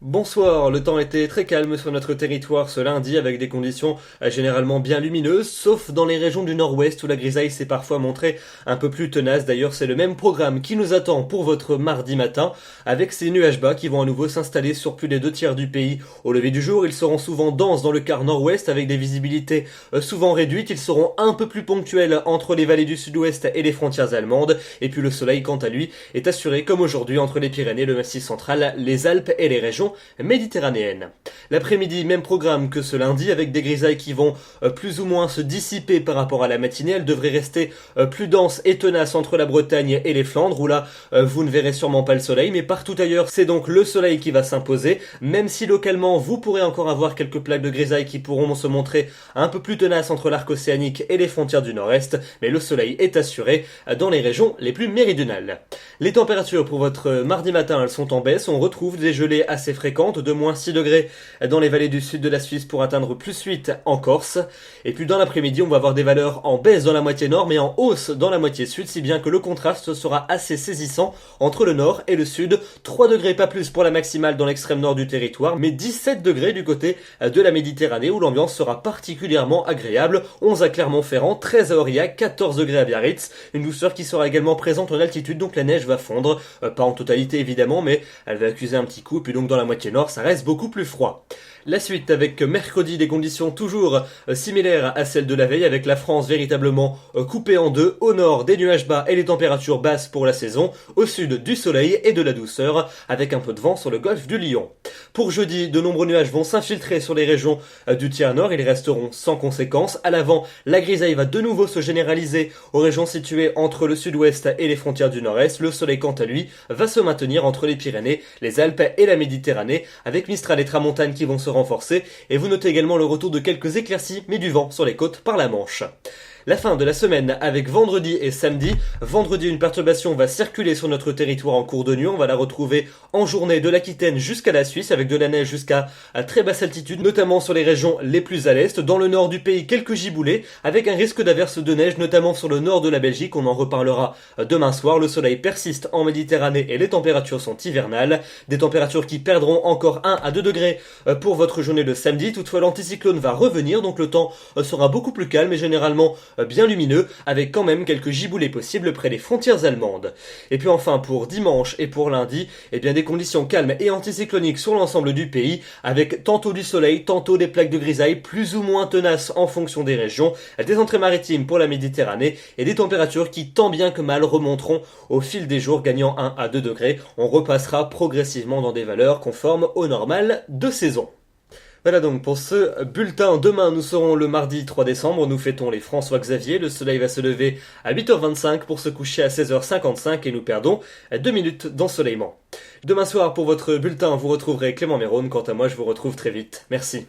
Bonsoir, le temps était très calme sur notre territoire ce lundi avec des conditions généralement bien lumineuses, sauf dans les régions du nord-ouest où la grisaille s'est parfois montrée un peu plus tenace. D'ailleurs, c'est le même programme qui nous attend pour votre mardi matin avec ces nuages bas qui vont à nouveau s'installer sur plus des 2 tiers du pays. Au lever du jour, ils seront souvent denses dans le quart nord-ouest avec des visibilités souvent réduites. Ils seront un peu plus ponctuels entre les vallées du sud-ouest et les frontières allemandes. Et puis le soleil, quant à lui, est assuré comme aujourd'hui entre les Pyrénées, le Massif central, les Alpes et les régions méditerranéenne. L'après-midi, même programme que ce lundi, avec des grisailles qui vont plus ou moins se dissiper par rapport à la matinée. Elles devraient rester plus denses et tenaces entre la Bretagne et les Flandres, où là, vous ne verrez sûrement pas le soleil, mais partout ailleurs, c'est donc le soleil qui va s'imposer, même si localement, vous pourrez encore avoir quelques plaques de grisailles qui pourront se montrer un peu plus tenaces entre l'arc océanique et les frontières du nord-est, mais le soleil est assuré dans les régions les plus méridionales. Les températures pour votre mardi matin, elles sont en baisse, on retrouve des gelées assez fréquentes, de moins 6 degrés dans les vallées du sud de la Suisse pour atteindre plus 8 en Corse. Et puis dans l'après-midi, on va avoir des valeurs en baisse dans la moitié nord, mais en hausse dans la moitié sud, si bien que le contraste sera assez saisissant entre le nord et le sud. 3 degrés pas plus pour la maximale dans l'extrême nord du territoire, mais 17 degrés du côté de la Méditerranée, où l'ambiance sera particulièrement agréable. 11 à Clermont-Ferrand, 13 à Aurillac, 14 degrés à Biarritz. Une douceur qui sera également présente en altitude, donc la neige va fondre. Pas en totalité évidemment, mais elle va accuser un petit coup, et puis donc dans la moitié nord, ça reste beaucoup plus froid. La suite avec mercredi, des conditions toujours similaires à celles de la veille, avec la France véritablement coupée en deux. Au nord, des nuages bas et les températures basses pour la saison. Au sud, du soleil et de la douceur, avec un peu de vent sur le golfe du Lion. Pour jeudi, de nombreux nuages vont s'infiltrer sur les régions du tiers nord. Ils resteront sans conséquence. À l'avant, la grisaille va de nouveau se généraliser aux régions situées entre le sud-ouest et les frontières du nord-est. Le soleil, quant à lui, va se maintenir entre les Pyrénées, les Alpes et la Méditerranée, avec Mistral et Tramontane qui vont se renforcer, et vous notez également le retour de quelques éclaircies, mais du vent sur les côtes par la Manche. La fin de la semaine avec vendredi et samedi. Vendredi, une perturbation va circuler sur notre territoire en cours de nuit. On va la retrouver en journée de l'Aquitaine jusqu'à la Suisse, avec de la neige jusqu'à très basse altitude, notamment sur les régions les plus à l'est. Dans le nord du pays, quelques giboulées, avec un risque d'averse de neige, notamment sur le nord de la Belgique. On en reparlera demain soir. Le soleil persiste en Méditerranée et les températures sont hivernales. Des températures qui perdront encore 1 à 2 degrés pour votre journée de samedi. Toutefois, l'anticyclone va revenir, donc le temps sera beaucoup plus calme et généralement bien lumineux, avec quand même quelques giboulées possibles près des frontières allemandes. Et puis enfin, pour dimanche et pour lundi, eh bien des conditions calmes et anticycloniques sur l'ensemble du pays, avec tantôt du soleil, tantôt des plaques de grisaille plus ou moins tenaces en fonction des régions, des entrées maritimes pour la Méditerranée et des températures qui tant bien que mal remonteront au fil des jours, gagnant 1 à 2 degrés. On repassera progressivement dans des valeurs conformes au normal de saison. Voilà donc pour ce bulletin. Demain, nous serons le mardi 3 décembre. Nous fêtons les François Xavier. Le soleil va se lever à 8h25 pour se coucher à 16h55 et nous perdons 2 minutes d'ensoleillement. Demain soir, pour votre bulletin, vous retrouverez Clément Mérone. Quant à moi, je vous retrouve très vite. Merci.